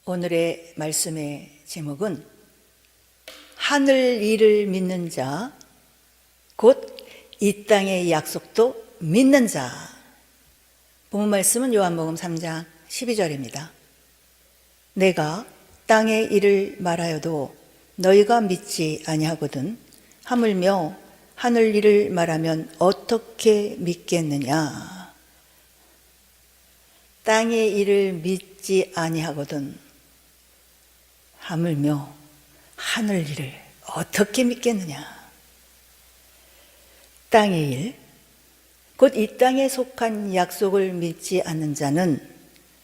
오늘의 말씀의 제목은 하늘 일을 믿는 자, 곧 이 땅의 약속도 믿는 자. 본문 말씀은 요한복음 3장 12절입니다. 내가 땅의 일을 말하여도 너희가 믿지 아니하거든 하물며 하늘 일을 말하면 어떻게 믿겠느냐. 땅의 일을 믿지 아니하거든 하물며 하늘 일을 어떻게 믿겠느냐. 땅의 일, 곧 이 땅에 속한 약속을 믿지 않는 자는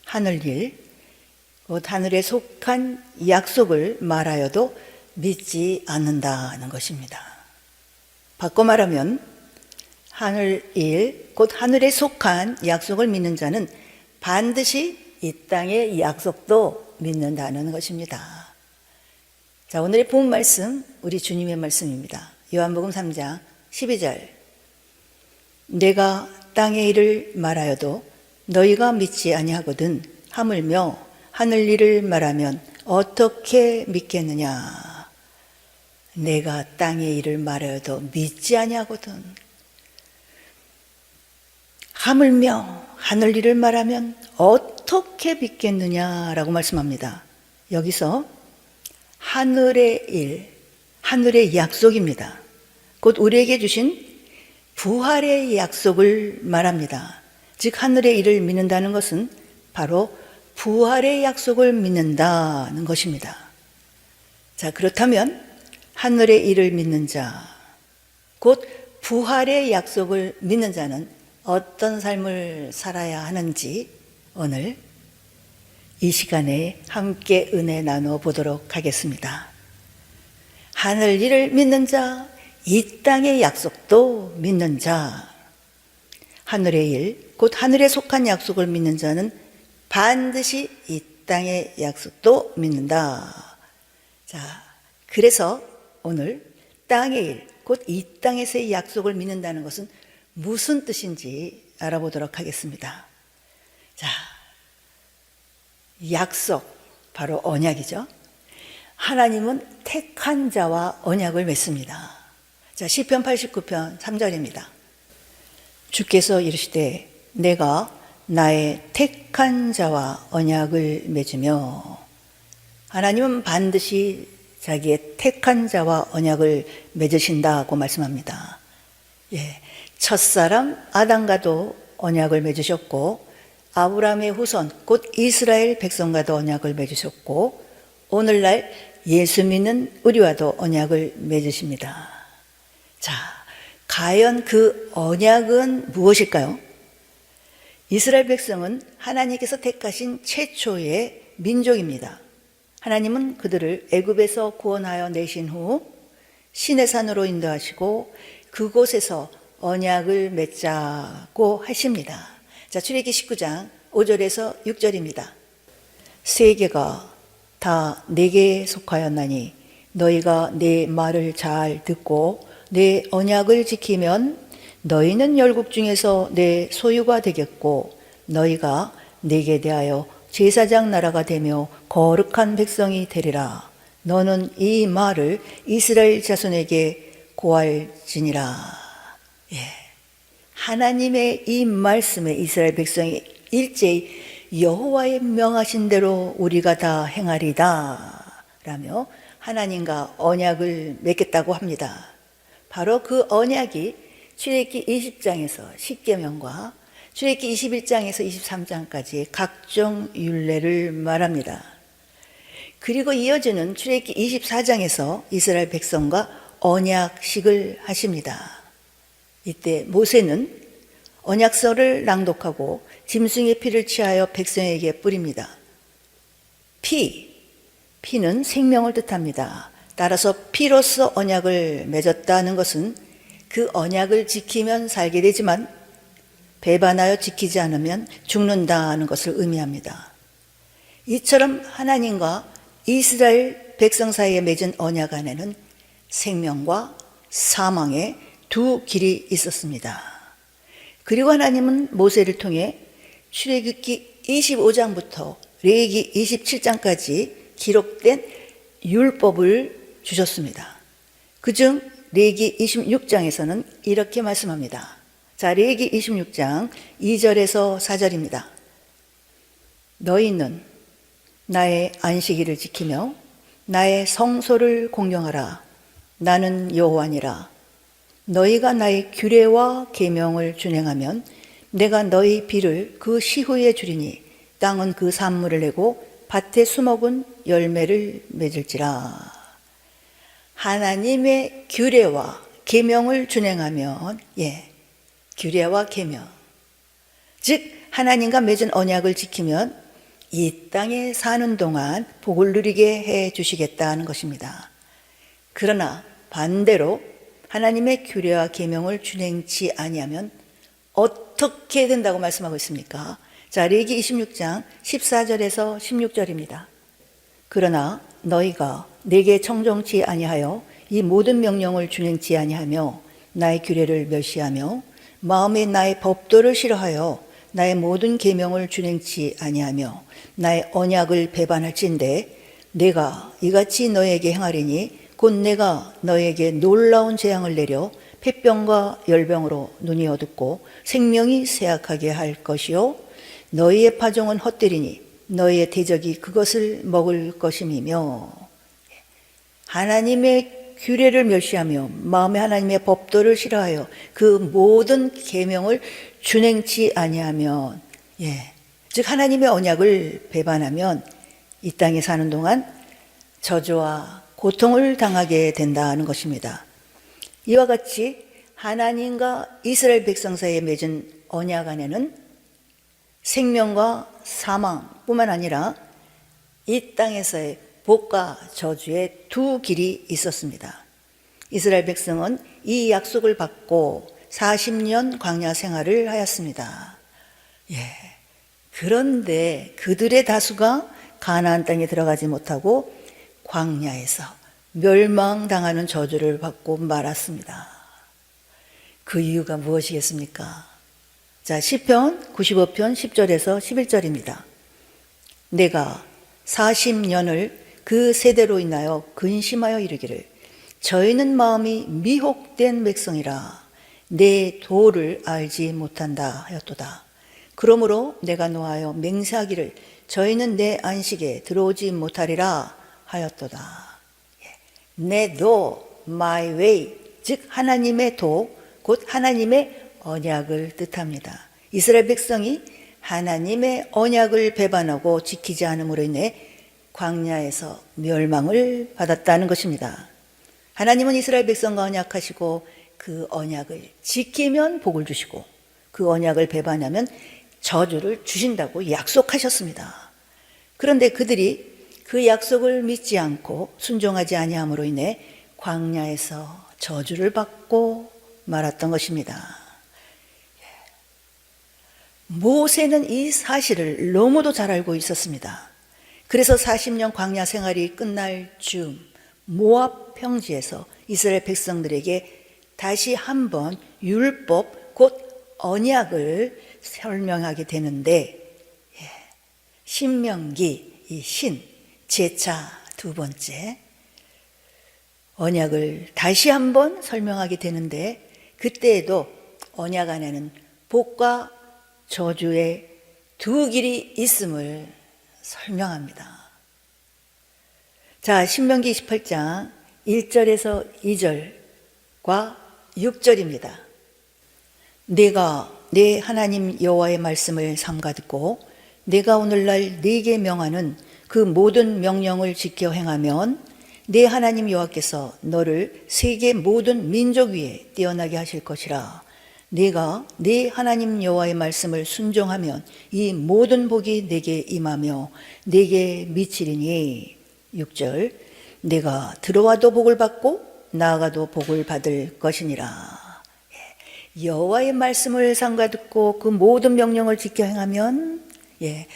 하늘 일, 곧 하늘에 속한 약속을 말하여도 믿지 않는다는 것입니다. 바꿔 말하면 하늘 일, 곧 하늘에 속한 약속을 믿는 자는 반드시 이 땅의 약속도 믿는다는 것입니다. 자, 오늘의 본 말씀, 우리 주님의 말씀입니다. 요한복음 3장 12절. 내가 땅의 일을 말하여도 너희가 믿지 아니하거든 하물며 하늘 일을 말하면 어떻게 믿겠느냐. 내가 땅의 일을 말하여도 믿지 아니하거든 하물며 하늘 일을 말하면 어떻게 믿겠느냐라고 말씀합니다. 여기서 하늘의 일, 하늘의 약속입니다. 곧 우리에게 주신 부활의 약속을 말합니다. 즉 하늘의 일을 믿는다는 것은 바로 부활의 약속을 믿는다는 것입니다. 자, 그렇다면 하늘의 일을 믿는 자, 곧 부활의 약속을 믿는 자는 어떤 삶을 살아야 하는지 오늘 이 시간에 함께 은혜 나누어 보도록 하겠습니다. 하늘 일을 믿는 자, 이 땅의 약속도 믿는 자. 하늘의 일, 곧 하늘에 속한 약속을 믿는 자는 반드시 이 땅의 약속도 믿는다. 자, 그래서 오늘 땅의 일, 곧 이 땅에서의 약속을 믿는다는 것은 무슨 뜻인지 알아보도록 하겠습니다. 자, 약속, 바로 언약이죠. 하나님은 택한 자와 언약을 맺습니다. 자, 시편 89편 3절입니다. 주께서 이르시되 내가 나의 택한 자와 언약을 맺으며. 하나님은 반드시 자기의 택한 자와 언약을 맺으신다고 말씀합니다. 예, 첫사람 아담과도 언약을 맺으셨고 아브라함의 후손 곧 이스라엘 백성과도 언약을 맺으셨고 오늘날 예수 믿는 우리와도 언약을 맺으십니다. 자, 과연 그 언약은 무엇일까요? 이스라엘 백성은 하나님께서 택하신 최초의 민족입니다. 하나님은 그들을 애굽에서 구원하여 내신 후 시내산으로 인도하시고 그곳에서 언약을 맺자고 하십니다. 자, 출애굽기 19장 5절에서 6절입니다. 세계가 다 내게 속하였나니 너희가 내 말을 잘 듣고 내 언약을 지키면 너희는 열국 중에서 내 소유가 되겠고 너희가 내게 대하여 제사장 나라가 되며 거룩한 백성이 되리라. 너는 이 말을 이스라엘 자손에게 고할지니라. 예. 하나님의 이 말씀에 이스라엘 백성이 일제히 여호와의 명하신 대로 우리가 다 행하리다 라며 하나님과 언약을 맺겠다고 합니다. 바로 그 언약이 출애굽기 20장에서 10계명과 출애굽기 21장에서 23장까지의 각종 율례를 말합니다. 그리고 이어지는 출애굽기 24장에서 이스라엘 백성과 언약식을 하십니다. 이때 모세는 언약서를 낭독하고 짐승의 피를 취하여 백성에게 뿌립니다. 피는 생명을 뜻합니다. 따라서 피로써 언약을 맺었다는 것은 그 언약을 지키면 살게 되지만 배반하여 지키지 않으면 죽는다는 것을 의미합니다. 이처럼 하나님과 이스라엘 백성 사이에 맺은 언약 안에는 생명과 사망의 두 길이 있었습니다. 그리고 하나님은 모세를 통해 출애굽기 25장부터 레위기 27장까지 기록된 율법을 주셨습니다. 그중 레위기 26장에서는 이렇게 말씀합니다. 자, 레위기 26장 2절에서 4절입니다. 너희는 나의 안식일을 지키며 나의 성소를 공경하라. 나는 여호와니라. 너희가 나의 규례와 계명을 준행하면 내가 너희 비를 그 시후에 주리니 땅은 그 산물을 내고 밭의 수목은 열매를 맺을지라. 하나님의 규례와 계명을 준행하면, 규례와 계명, 즉 하나님과 맺은 언약을 지키면 이 땅에 사는 동안 복을 누리게 해 주시겠다는 것입니다. 그러나 반대로 하나님의 규례와 계명을 준행치 아니하면 어떻게 된다고 말씀하고 있습니까? 자, 레위기 26장 14절에서 16절입니다. 그러나 너희가 내게 청정치 아니하여 이 모든 명령을 준행치 아니하며 나의 규례를 멸시하며 마음에 나의 법도를 싫어하여 나의 모든 계명을 준행치 아니하며 나의 언약을 배반할진대 내가 이같이 너에게 행하리니 곧 내가 너에게 놀라운 재앙을 내려 폐병과 열병으로 눈이 어둡고 생명이 쇠약하게 할 것이요 너희의 파종은 헛되리니 너희의 대적이 그것을 먹을 것임이며. 하나님의 규례를 멸시하며 마음에 하나님의 법도를 싫어하여 그 모든 계명을 준행치 아니하면, 즉 하나님의 언약을 배반하면 이 땅에 사는 동안 저주와 고통을 당하게 된다는 것입니다. 이와 같이 하나님과 이스라엘 백성 사이에 맺은 언약 안에는 생명과 사망뿐만 아니라 이 땅에서의 복과 저주의 두 길이 있었습니다. 이스라엘 백성은 이 약속을 받고 40년 광야 생활을 하였습니다. 그런데 그들의 다수가 가나안 땅에 들어가지 못하고 광야에서 멸망당하는 저주를 받고 말았습니다. 그 이유가 무엇이겠습니까? 자, 시편 95편 10절에서 11절입니다. 내가 40년을 그 세대로 인하여 근심하여 이르기를 저희는 마음이 미혹된 백성이라 내 도를 알지 못한다 하였도다. 그러므로 내가 노하여 맹세하기를 저희는 내 안식에 들어오지 못하리라 하였도다. 내 도, my way, 즉 하나님의 도, 곧 하나님의 언약을 뜻합니다. 이스라엘 백성이 하나님의 언약을 배반하고 지키지 않음으로 인해 광야에서 멸망을 받았다는 것입니다. 하나님은 이스라엘 백성과 언약하시고 그 언약을 지키면 복을 주시고 그 언약을 배반하면 저주를 주신다고 약속하셨습니다. 그런데 그들이 그 약속을 믿지 않고 순종하지 아니함으로 인해 광야에서 저주를 받고 말았던 것입니다. 모세는 이 사실을 너무도 잘 알고 있었습니다. 그래서 40년 광야 생활이 끝날 즈음 모압 평지에서 이스라엘 백성들에게 다시 한번 율법 곧 언약을 설명하게 되는데, 신명기 이 신 제차 두 번째 언약을 다시 한번 설명하게 되는데, 그때에도 언약 안에는 복과 저주의 두 길이 있음을 설명합니다. 자, 신명기 28장 1절에서 2절과 6절입니다. 내가 내 하나님 여호와의 말씀을 삼가 듣고 내가 오늘날 네게 명하는 그 모든 명령을 지켜 행하면 내 하나님 여호와께서 너를 세계 모든 민족 위에 뛰어나게 하실 것이라. 네가 네 하나님 여호와의 말씀을 순종하면 이 모든 복이 내게 임하며 내게 미치리니. 6절 내가 들어와도 복을 받고 나아가도 복을 받을 것이니라. 여호와의 말씀을 삼가 듣고 그 모든 명령을 지켜 행하면,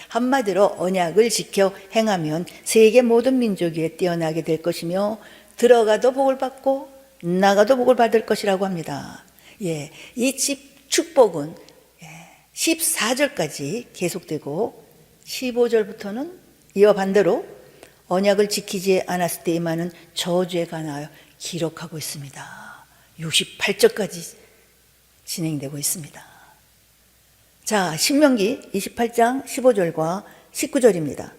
한마디로 언약을 지켜 행하면 세계 모든 민족 위에 뛰어나게 될 것이며 들어가도 복을 받고 나가도 복을 받을 것이라고 합니다. 이 축복은 14절까지 계속되고 15절부터는 이와 반대로 언약을 지키지 않았을 때 임하는 저주에 관하여 기록하고 있습니다. 68절까지 진행되고 있습니다. 자, 신명기 28장 15절과 19절입니다.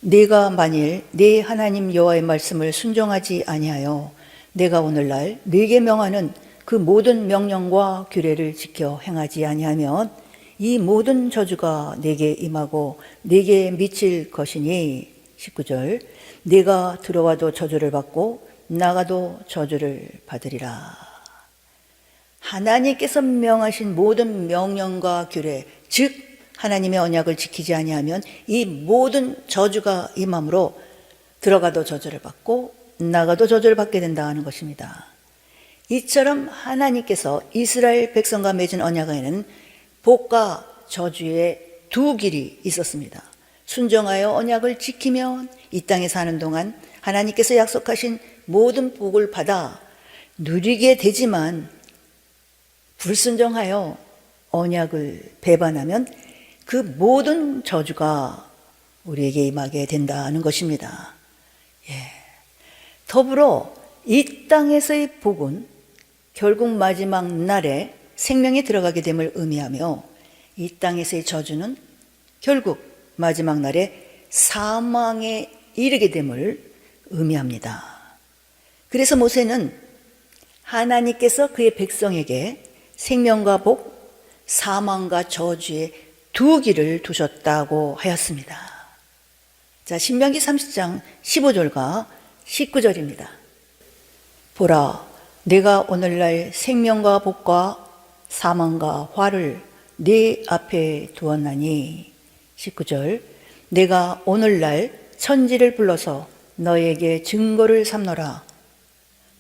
네가 만일 네 하나님 여호와의 말씀을 순종하지 아니하여 내가 오늘날 네게 명하는 그 모든 명령과 규례를 지켜 행하지 아니하면 이 모든 저주가 네게 임하고 네게 미칠 것이니 19절 네가 들어와도 저주를 받고 나가도 저주를 받으리라. 하나님께서 명하신 모든 명령과 규례, 즉 하나님의 언약을 지키지 아니하면 이 모든 저주가 임함으로 들어가도 저주를 받고 나가도 저주를 받게 된다는 것입니다. 이처럼 하나님께서 이스라엘 백성과 맺은 언약에는 복과 저주의 두 길이 있었습니다. 순종하여 언약을 지키면 이 땅에 사는 동안 하나님께서 약속하신 모든 복을 받아 누리게 되지만 불순종하여 언약을 배반하면 그 모든 저주가 우리에게 임하게 된다는 것입니다. 더불어 이 땅에서의 복은 결국 마지막 날에 생명에 들어가게 됨을 의미하며 이 땅에서의 저주는 결국 마지막 날에 사망에 이르게 됨을 의미합니다. 그래서 모세는 하나님께서 그의 백성에게 생명과 복, 사망과 저주의 두 길을 두셨다고 하였습니다. 자, 신명기 30장 15절과 19절입니다. 보라, 내가 오늘날 생명과 복과 사망과 화를 네 앞에 두었나니 19절 내가 오늘날 천지를 불러서 너에게 증거를 삼노라.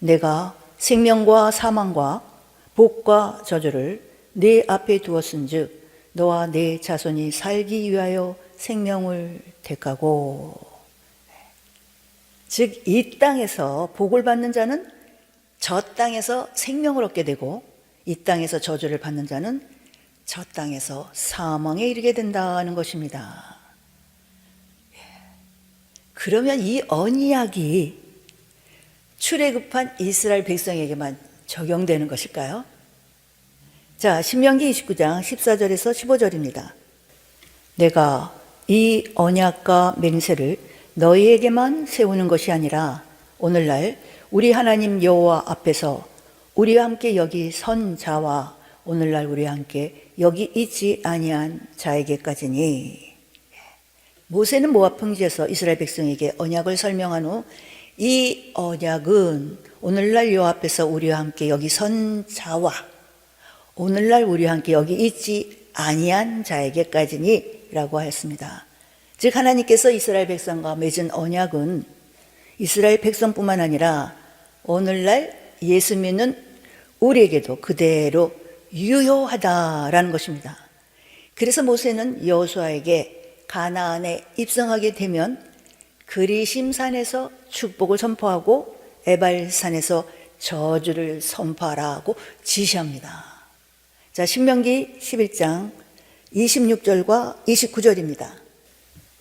내가 생명과 사망과 복과 저주를 네 앞에 두었은즉 너와 네 자손이 살기 위하여 생명을 택하고, 즉 이 땅에서 복을 받는 자는 저 땅에서 생명을 얻게 되고 이 땅에서 저주를 받는 자는 저 땅에서 사망에 이르게 된다는 것입니다. 그러면 이 언약이 출애굽한 이스라엘 백성에게만 적용되는 것일까요? 자, 신명기 29장 14절에서 15절입니다. 내가 이 언약과 맹세를 너희에게만 세우는 것이 아니라 오늘날 우리 하나님 여호와 앞에서 우리와 함께 여기 선 자와 오늘날 우리와 함께 여기 있지 아니한 자에게까지니. 모세는 모압 평지에서 이스라엘 백성에게 언약을 설명한 후 이 언약은 오늘날 여호와 앞에서 우리와 함께 여기 선 자와 오늘날 우리와 함께 여기 있지 아니한 자에게까지니 라고 하였습니다. 즉 하나님께서 이스라엘 백성과 맺은 언약은 이스라엘 백성뿐만 아니라 오늘날 예수 믿는 우리에게도 그대로 유효하다라는 것입니다. 그래서 모세는 여호수아에게 가나안에 입성하게 되면 그리심산에서 축복을 선포하고 에발산에서 저주를 선포하라고 지시합니다. 자, 신명기 11장 26절과 29절입니다.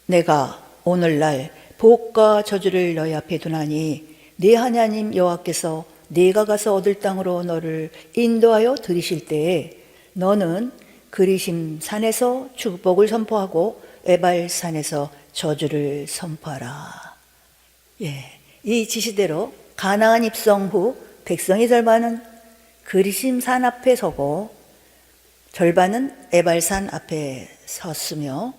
내가 오늘날 복과 저주를 너희 앞에 두나니 네 하나님 여호와께서 네가 가서 얻을 땅으로 너를 인도하여 들이실 때에 너는 그리심 산에서 축복을 선포하고 에발산에서 저주를 선포하라. 이 지시대로 가나안 입성 후 백성의 절반은 그리심 산 앞에 서고 절반은 에발산 앞에 섰으며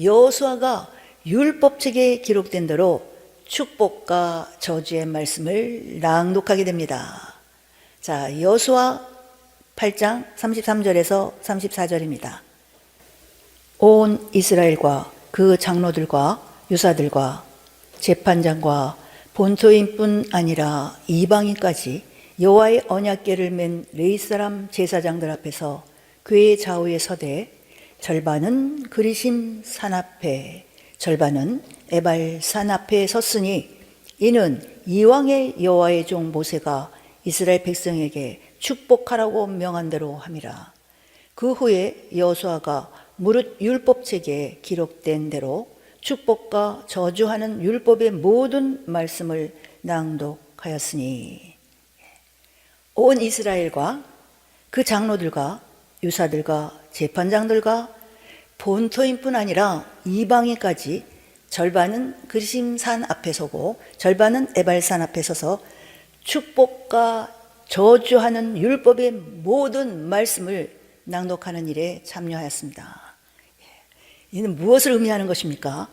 여호수아가 율법책에 기록된 대로 축복과 저주의 말씀을 낭독하게 됩니다. 자, 여호수아 8장 33절에서 34절입니다. 온 이스라엘과 그 장로들과 유사들과 재판장과 본토인뿐 아니라 이방인까지 여호와의 언약궤를 맨 레위 사람 제사장들 앞에서 궤 좌우에 서되 절반은 그리심 산 앞에 절반은 에발 산 앞에 섰으니 이는 이왕의 여호와의 종 모세가 이스라엘 백성에게 축복하라고 명한 대로 함이라. 그 후에 여호수아가 무릇 율법책에 기록된 대로 축복과 저주하는 율법의 모든 말씀을 낭독하였으니 온 이스라엘과 그 장로들과 유사들과 재판장들과 본토인뿐 아니라 이방인까지 절반은 그리심산 앞에 서고 절반은 에발산 앞에 서서 축복과 저주하는 율법의 모든 말씀을 낭독하는 일에 참여하였습니다. 이는 무엇을 의미하는 것입니까?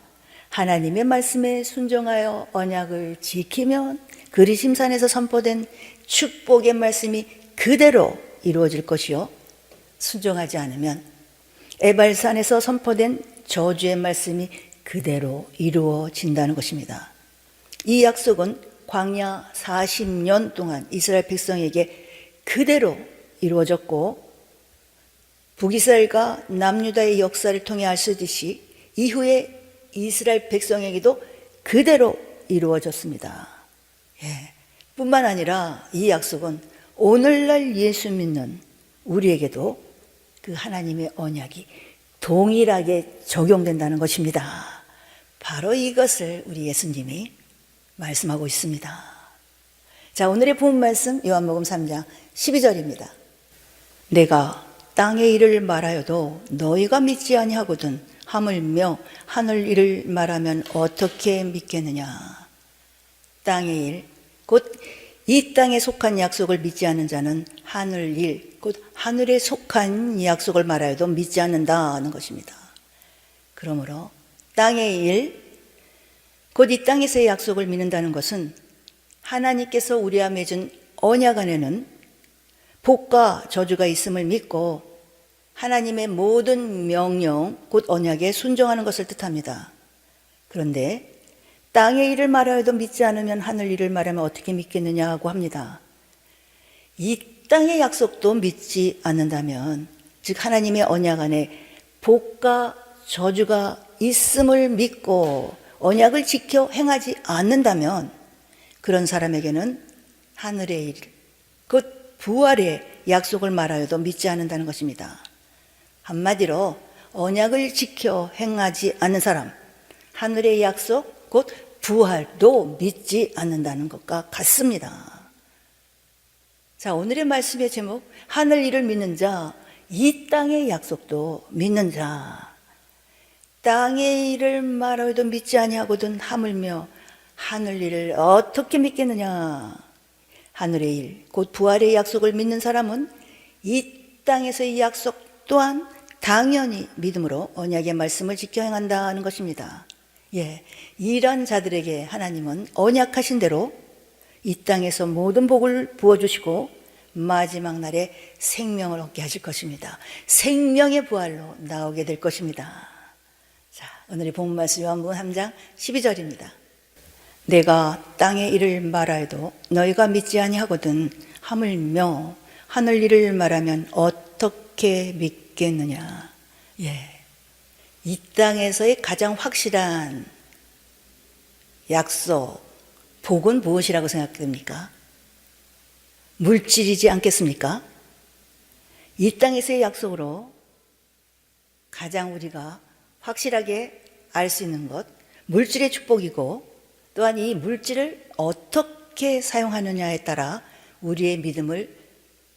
하나님의 말씀에 순종하여 언약을 지키면 그리심산에서 선포된 축복의 말씀이 그대로 이루어질 것이요, 순종하지 않으면 에발산에서 선포된 저주의 말씀이 그대로 이루어진다는 것입니다. 이 약속은 광야 40년 동안 이스라엘 백성에게 그대로 이루어졌고, 북이스라엘과 남유다의 역사를 통해 알 수 있듯이 이후에 이스라엘 백성에게도 그대로 이루어졌습니다. 뿐만 아니라 이 약속은 오늘날 예수 믿는 우리에게도 그 하나님의 언약이 동일하게 적용된다는 것입니다. 바로 이것을 우리 예수님이 말씀하고 있습니다. 자, 오늘의 본 말씀 요한복음 3장 12절입니다. 내가 땅의 일을 말하여도 너희가 믿지 아니하거든 하물며 하늘 일을 말하면 어떻게 믿겠느냐. 땅의 일, 곧 이 땅에 속한 약속을 믿지 않는 자는 하늘 일, 곧 하늘에 속한 약속을 말하여도 믿지 않는다는 것입니다. 그러므로 땅의 일, 곧 이 땅에서의 약속을 믿는다는 것은 하나님께서 우리와 맺은 언약 안에는 복과 저주가 있음을 믿고 하나님의 모든 명령, 곧 언약에 순종하는 것을 뜻합니다. 그런데 땅의 일을 말하여도 믿지 않으면 하늘 일을 말하면 어떻게 믿겠느냐고 합니다. 이 땅의 약속도 믿지 않는다면, 즉 하나님의 언약 안에 복과 저주가 있음을 믿고 언약을 지켜 행하지 않는다면 그런 사람에게는 하늘의 일, 곧 부활의 약속을 말하여도 믿지 않는다는 것입니다. 한마디로 언약을 지켜 행하지 않는 사람, 하늘의 약속, 곧 부활도 믿지 않는다는 것과 같습니다. 자, 오늘의 말씀의 제목, 하늘 일을 믿는 자, 이 땅의 약속도 믿는 자. 땅의 일을 말하여도 믿지 아니하거든 하물며 하늘 일을 어떻게 믿겠느냐. 하늘의 일, 곧 부활의 약속을 믿는 사람은 이 땅에서의 약속 또한 당연히 믿음으로 언약의 말씀을 지켜 행한다는 것입니다. 이런 자들에게 하나님은 언약하신 대로 이 땅에서 모든 복을 부어주시고 마지막 날에 생명을 얻게 하실 것입니다. 생명의 부활로 나오게 될 것입니다. 자, 오늘의 본문 말씀 요한복음 3장 12절입니다. 내가 땅의 일을 말하여도 너희가 믿지 아니하거든 하물며 하늘 일을 말하면 어떻게 믿겠느냐. 이 땅에서의 가장 확실한 약속, 복은 무엇이라고 생각됩니까? 물질이지 않겠습니까? 이 땅에서의 약속으로 가장 우리가 확실하게 알 수 있는 것, 물질의 축복이고, 또한 이 물질을 어떻게 사용하느냐에 따라 우리의 믿음을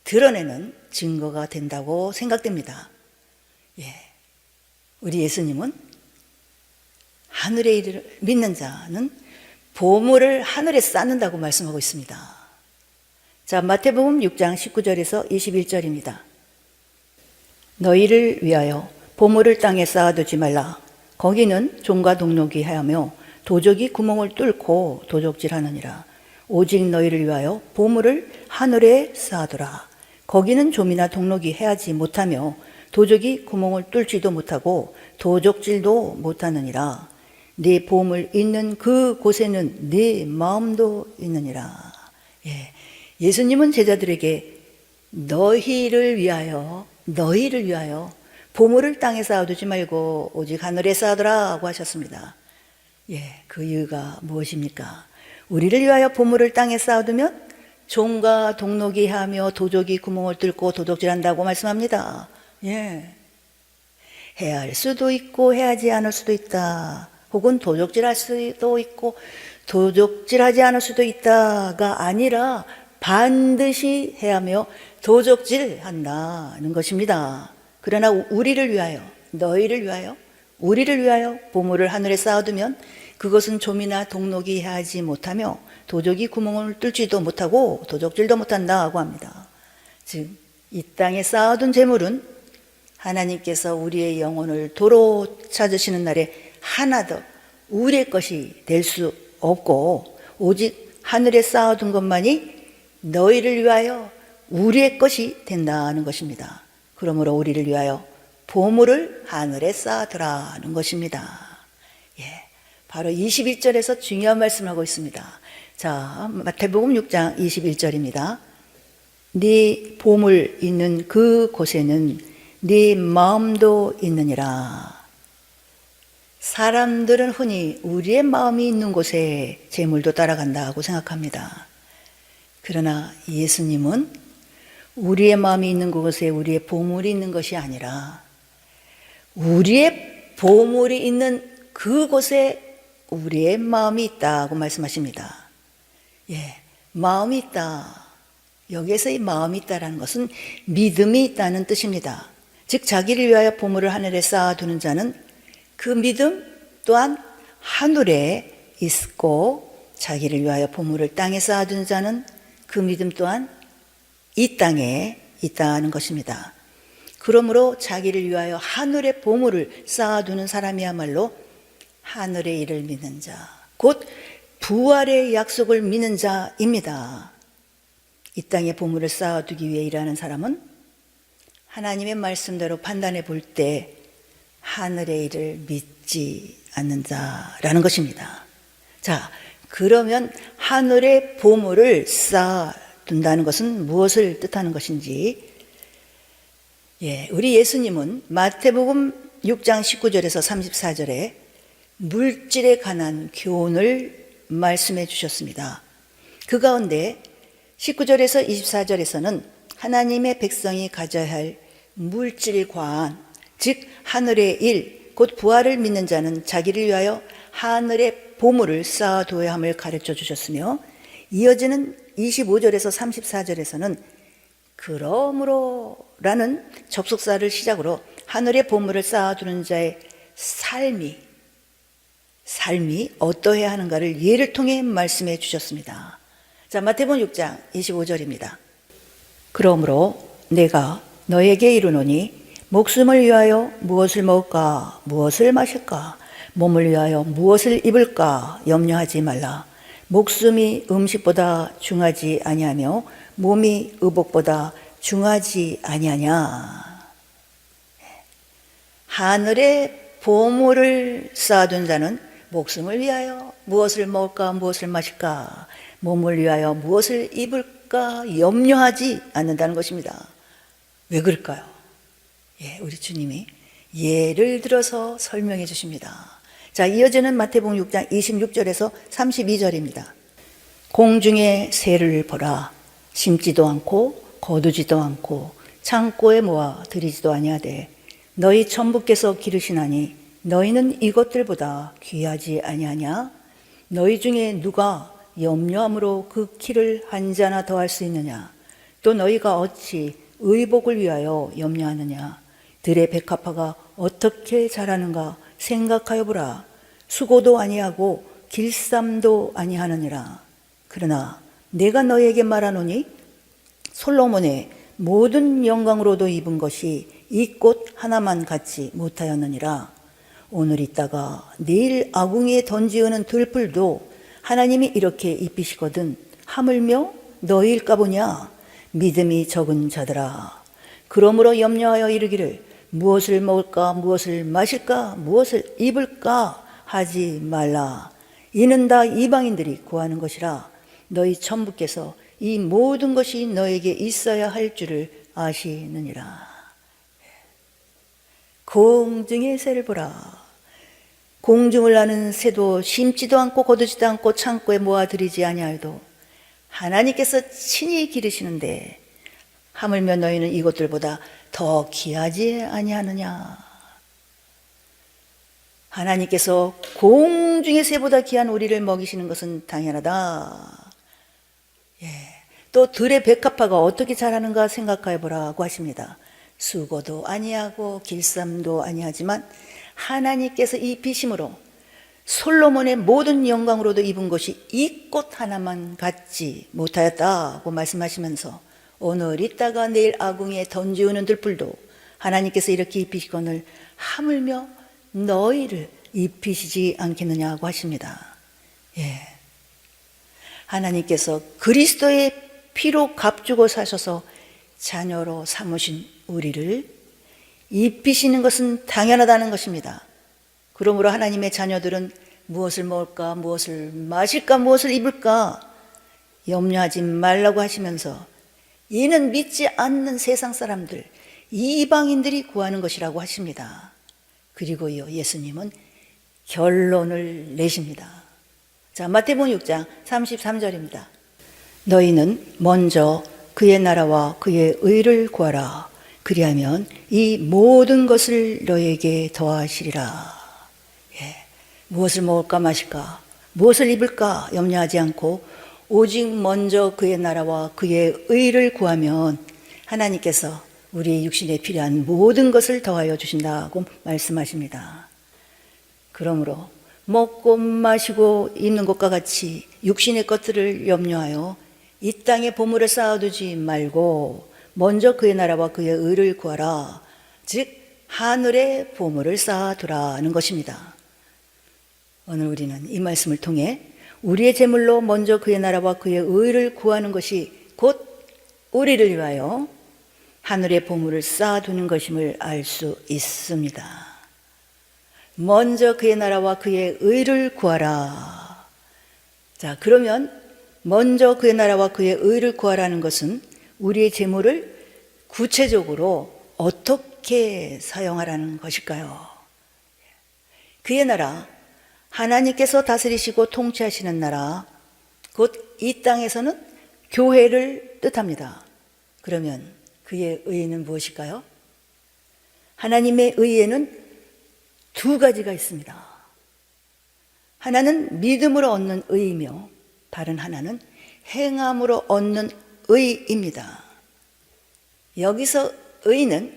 드러내는 증거가 된다고 생각됩니다. 우리 예수님은 하늘의 일을 믿는 자는 보물을 하늘에 쌓는다고 말씀하고 있습니다. 자, 마태복음 6장 19절에서 21절입니다. 너희를 위하여 보물을 땅에 쌓아두지 말라. 거기는 종과 동록이 하며 도적이 구멍을 뚫고 도적질하느니라. 오직 너희를 위하여 보물을 하늘에 쌓아두라. 거기는 좀이나 동록이 해하지 못하며 도적이 구멍을 뚫지도 못하고 도적질도 못하느니라. 네 보물 있는 그 곳에는 네 마음도 있느니라. 예수님은 제자들에게 너희를 위하여 보물을 땅에 쌓아두지 말고 오직 하늘에 쌓아두라고 하셨습니다. 그 이유가 무엇입니까? 우리를 위하여 보물을 땅에 쌓아두면 종과 동록이 하며 도적이 구멍을 뚫고 도적질한다고 말씀합니다. 해야 할 수도 있고 해야지 않을 수도 있다. 혹은 도적질할 수도 있고 도적질하지 않을 수도 있다가 아니라 반드시 해야 하며 도적질한다는 것입니다. 그러나 우리를 위하여, 너희를 위하여, 우리를 위하여 보물을 하늘에 쌓아두면 그것은 좀이나 동록이 하지 못하며 도적이 구멍을 뚫지도 못하고 도적질도 못한다고 합니다. 즉, 이 땅에 쌓아둔 재물은 하나님께서 우리의 영혼을 도로 찾으시는 날에 하나도 우리의 것이 될 수 없고 오직 하늘에 쌓아둔 것만이 너희를 위하여 우리의 것이 된다는 것입니다. 그러므로 우리를 위하여 보물을 하늘에 쌓아두라는 것입니다. 예, 바로 21절에서 중요한 말씀을 하고 있습니다. 자, 마태복음 6장 21절입니다. 네 보물 있는 그 곳에는 네 마음도 있느니라. 사람들은 흔히 우리의 마음이 있는 곳에 재물도 따라간다고 생각합니다. 그러나 예수님은 우리의 마음이 있는 곳에 우리의 보물이 있는 것이 아니라 우리의 보물이 있는 그곳에 우리의 마음이 있다고 말씀하십니다. 예, 마음이 있다. 여기에서 이 마음이 있다라는 것은 믿음이 있다는 뜻입니다. 즉 자기를 위하여 보물을 하늘에 쌓아두는 자는 그 믿음 또한 하늘에 있고 자기를 위하여 보물을 땅에 쌓아두는 자는 그 믿음 또한 이 땅에 있다는 것입니다. 그러므로 자기를 위하여 하늘의 보물을 쌓아두는 사람이야말로 하늘의 일을 믿는 자, 곧 부활의 약속을 믿는 자입니다. 이 땅에 보물을 쌓아두기 위해 일하는 사람은 하나님의 말씀대로 판단해 볼 때 하늘의 일을 믿지 않는 자라는 것입니다. 자, 그러면 하늘의 보물을 쌓아둔다는 것은 무엇을 뜻하는 것인지, 예, 우리 예수님은 마태복음 6장 19절에서 34절에 물질에 관한 교훈을 말씀해 주셨습니다. 그 가운데 19절에서 24절에서는 하나님의 백성이 가져야 할 물질관, 즉 하늘의 일, 곧 부활을 믿는 자는 자기를 위하여 하늘의 보물을 쌓아두어야 함을 가르쳐 주셨으며, 이어지는 25절에서 34절에서는 그러므로 라는 접속사를 시작으로 하늘의 보물을 쌓아두는 자의 삶이 어떠해야 하는가를 예를 통해 말씀해 주셨습니다. 자, 마태복음 6장 25절입니다. 그러므로 내가 너에게 이르노니 목숨을 위하여 무엇을 먹을까, 무엇을 마실까, 몸을 위하여 무엇을 입을까 염려하지 말라. 목숨이 음식보다 중하지 아니하며 몸이 의복보다 중하지 아니하냐. 하늘의 보물을 쌓아둔 자는 목숨을 위하여 무엇을 먹을까, 무엇을 마실까, 몸을 위하여 무엇을 입을까 염려하지 않는다는 것입니다. 왜 그럴까요? 예, 우리 주님이 예를 들어서 설명해 주십니다. 자, 이어지는 마태복음 6장 26절에서 32절입니다. 공중의 새를 보라. 심지도 않고 거두지도 않고 창고에 모아 들이지도 아니하되 너희 천부께서 기르시나니 너희는 이것들보다 귀하지 아니하냐? 너희 중에 누가 염려함으로 그 키를 한 자나 더할 수 있느냐? 또 너희가 어찌 의복을 위하여 염려하느냐? 들의 백합화가 어떻게 자라는가 생각하여 보라. 수고도 아니하고 길쌈도 아니하느니라. 그러나 내가 너희에게 말하노니 솔로몬의 모든 영광으로도 입은 것이 이 꽃 하나만 같지 못하였느니라. 오늘 있다가 내일 아궁이에 던지우는 들풀도 하나님이 이렇게 입히시거든 하물며 너희일까 보냐. 믿음이 적은 자들아. 그러므로 염려하여 이르기를 무엇을 먹을까, 무엇을 마실까, 무엇을 입을까 하지 말라. 이는 다 이방인들이 구하는 것이라. 너희 천부께서 이 모든 것이 너에게 있어야 할 줄을 아시느니라. 공중의 새를 보라. 공중을 나는 새도 심지도 않고 거두지도 않고 창고에 모아들이지 아니하여도 하나님께서 친히 기르시는데 하물며 너희는 이것들보다 더 귀하지 아니하느냐. 하나님께서 공중의 새보다 귀한 우리를 먹이시는 것은 당연하다. 예. 또 들의 백합화가 어떻게 자라는가 생각해 보라고 하십니다. 수고도 아니하고 길쌈도 아니하지만 하나님께서 입히심으로 솔로몬의 모든 영광으로도 입은 것이 이 꽃 하나만 갖지 못하였다고 말씀하시면서 오늘 있다가 내일 아궁이에 던지우는 들풀도 하나님께서 이렇게 입히시거늘 하물며 너희를 입히시지 않겠느냐고 하십니다. 예. 하나님께서 그리스도의 피로 값주고 사셔서 자녀로 삼으신 우리를 입히시는 것은 당연하다는 것입니다. 그러므로 하나님의 자녀들은 무엇을 먹을까, 무엇을 마실까, 무엇을 입을까 염려하지 말라고 하시면서 이는 믿지 않는 세상 사람들, 이방인들이 구하는 것이라고 하십니다. 그리고요, 예수님은 결론을 내십니다. 자, 마태복음 6장 33절입니다. 너희는 먼저 그의 나라와 그의 의를 구하라. 그리하면 이 모든 것을 너희에게 더하시리라. 예. 무엇을 먹을까 마실까, 무엇을 입을까 염려하지 않고 오직 먼저 그의 나라와 그의 의를 구하면 하나님께서 우리의 육신에 필요한 모든 것을 더하여 주신다고 말씀하십니다. 그러므로 먹고 마시고 입는 것과 같이 육신의 것들을 염려하여 이 땅에 보물을 쌓아두지 말고 먼저 그의 나라와 그의 의를 구하라. 즉 하늘에 보물을 쌓아두라는 것입니다. 오늘 우리는 이 말씀을 통해 우리의 재물로 먼저 그의 나라와 그의 의를 구하는 것이 곧 우리를 위하여 하늘의 보물을 쌓아두는 것임을 알 수 있습니다. 먼저 그의 나라와 그의 의를 구하라. 자, 그러면 먼저 그의 나라와 그의 의를 구하라는 것은 우리의 재물을 구체적으로 어떻게 사용하라는 것일까요? 그의 나라, 하나님께서 다스리시고 통치하시는 나라, 곧 이 땅에서는 교회를 뜻합니다. 그러면 그의 의는 무엇일까요? 하나님의 의에는 두 가지가 있습니다. 하나는 믿음으로 얻는 의이며 다른 하나는 행함으로 얻는 의입니다. 여기서 의는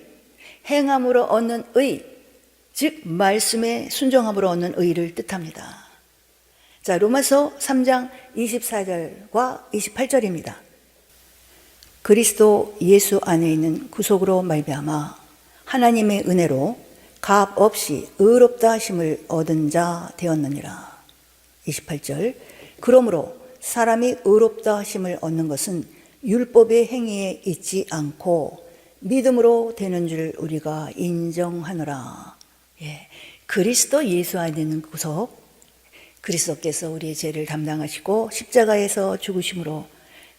행함으로 얻는 의, 즉 말씀에 순종함으로 얻는 의를 뜻합니다. 자, 로마서 3장 24절과 28절입니다. 그리스도 예수 안에 있는 구속으로 말미암아 하나님의 은혜로 값 없이 의롭다 하심을 얻은 자 되었느니라. 28절. 그러므로 사람이 의롭다 하심을 얻는 것은 율법의 행위에 있지 않고 믿음으로 되는 줄 우리가 인정하노라. 예, 그리스도 예수 안에 있는 구속, 그리스도께서 우리의 죄를 담당하시고 십자가에서 죽으심으로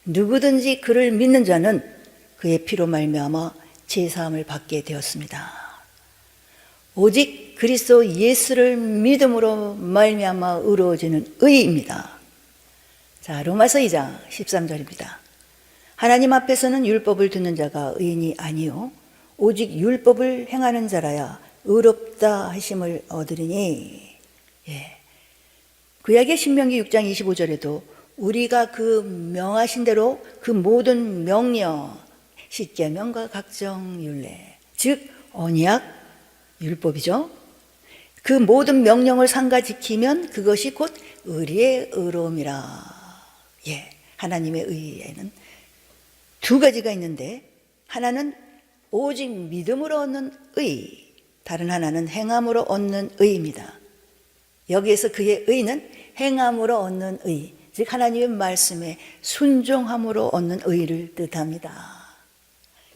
누구든지 그를 믿는 자는 그의 피로 말미암아 죄사함을 받게 되었습니다. 오직 그리스도 예수를 믿음으로 말미암아 의로워지는 의입니다. 자, 로마서 2장 13절입니다. 하나님 앞에서는 율법을 듣는 자가 의인이 아니요 오직 율법을 행하는 자라야 의롭다 하심을 얻으리니. 예. 구약의 신명기 6장 25절에도 우리가 그 명하신 대로 그 모든 명령, 십계명과 각종 율례, 즉 언약, 율법이죠. 그 모든 명령을 삼가 지키면 그것이 곧 의리의 의로움이라. 예, 하나님의 의에는 두 가지가 있는데 하나는 오직 믿음으로 얻는 의, 다른 하나는 행함으로 얻는 의입니다. 여기에서 그의 의는 행함으로 얻는 의, 즉 하나님의 말씀에 순종함으로 얻는 의를 뜻합니다.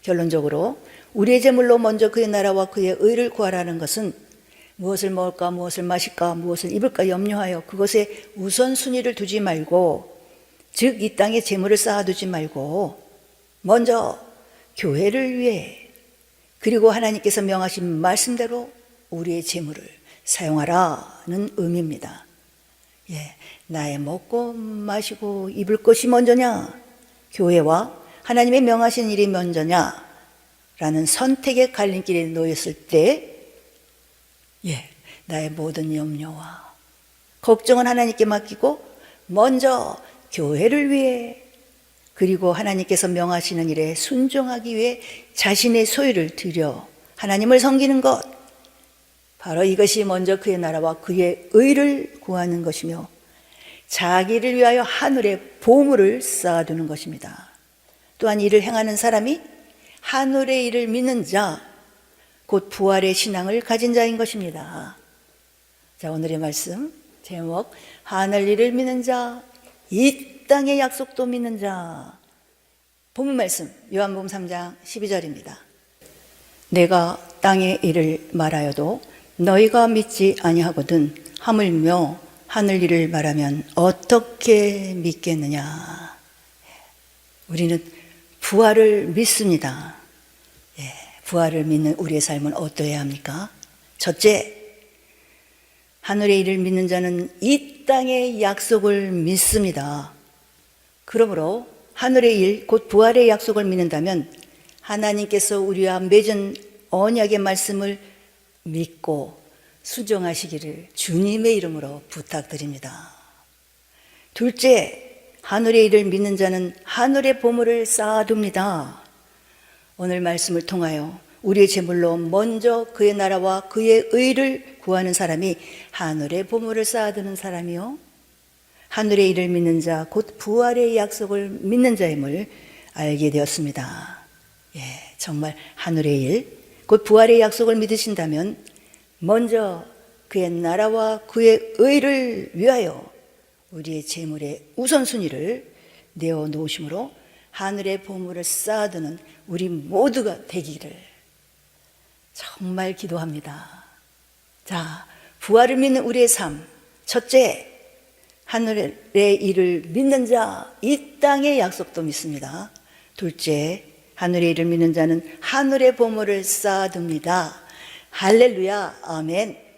결론적으로 우리의 재물로 먼저 그의 나라와 그의 의를 구하라는 것은 무엇을 먹을까, 무엇을 마실까, 무엇을 입을까 염려하여 그것에 우선순위를 두지 말고, 즉 이 땅에 재물을 쌓아두지 말고 먼저 교회를 위해, 그리고 하나님께서 명하신 말씀대로 우리의 재물을 사용하라는 의미입니다. 예, 나의 먹고 마시고 입을 것이 먼저냐, 교회와 하나님의 명하신 일이 먼저냐 라는 선택의 갈림길에 놓였을 때, 예, 나의 모든 염려와 걱정은 하나님께 맡기고 먼저 교회를 위해 그리고 하나님께서 명하시는 일에 순종하기 위해 자신의 소유를 들여 하나님을 섬기는 것, 바로 이것이 먼저 그의 나라와 그의 의를 구하는 것이며 자기를 위하여 하늘에 보물을 쌓아두는 것입니다. 또한 이를 행하는 사람이 하늘의 일을 믿는 자, 곧 부활의 신앙을 가진 자인 것입니다. 자, 오늘의 말씀 제목, 하늘 일을 믿는 자, 이 땅의 약속도 믿는 자. 본문 말씀 요한복음 3장 12절입니다. 내가 땅의 일을 말하여도 너희가 믿지 아니하거든 하물며 하늘 일을 말하면 어떻게 믿겠느냐. 우리는 부활을 믿습니다. 부활을 믿는 우리의 삶은 어떠해야 합니까? 첫째, 하늘의 일을 믿는 자는 이 땅의 약속을 믿습니다. 그러므로 하늘의 일, 곧 부활의 약속을 믿는다면 하나님께서 우리와 맺은 언약의 말씀을 믿고 순종하시기를 주님의 이름으로 부탁드립니다. 둘째, 하늘의 일을 믿는 자는 하늘의 보물을 쌓아둡니다. 오늘 말씀을 통하여 우리의 제물로 먼저 그의 나라와 그의 의를 구하는 사람이 하늘의 보물을 쌓아두는 사람이요, 하늘의 일을 믿는 자, 곧 부활의 약속을 믿는 자임을 알게 되었습니다. 정말 하늘의 일, 곧 부활의 약속을 믿으신다면 먼저 그의 나라와 그의 의를 위하여 우리의 재물의 우선순위를 내어놓으심으로 하늘의 보물을 쌓아두는 우리 모두가 되기를 정말 기도합니다. 자, 부활을 믿는 우리의 삶. 첫째, 하늘의 일을 믿는 자, 이 땅의 약속도 믿습니다. 둘째, 하늘의 일을 믿는 자는 하늘의 보물을 쌓아둡니다. 할렐루야, 아멘.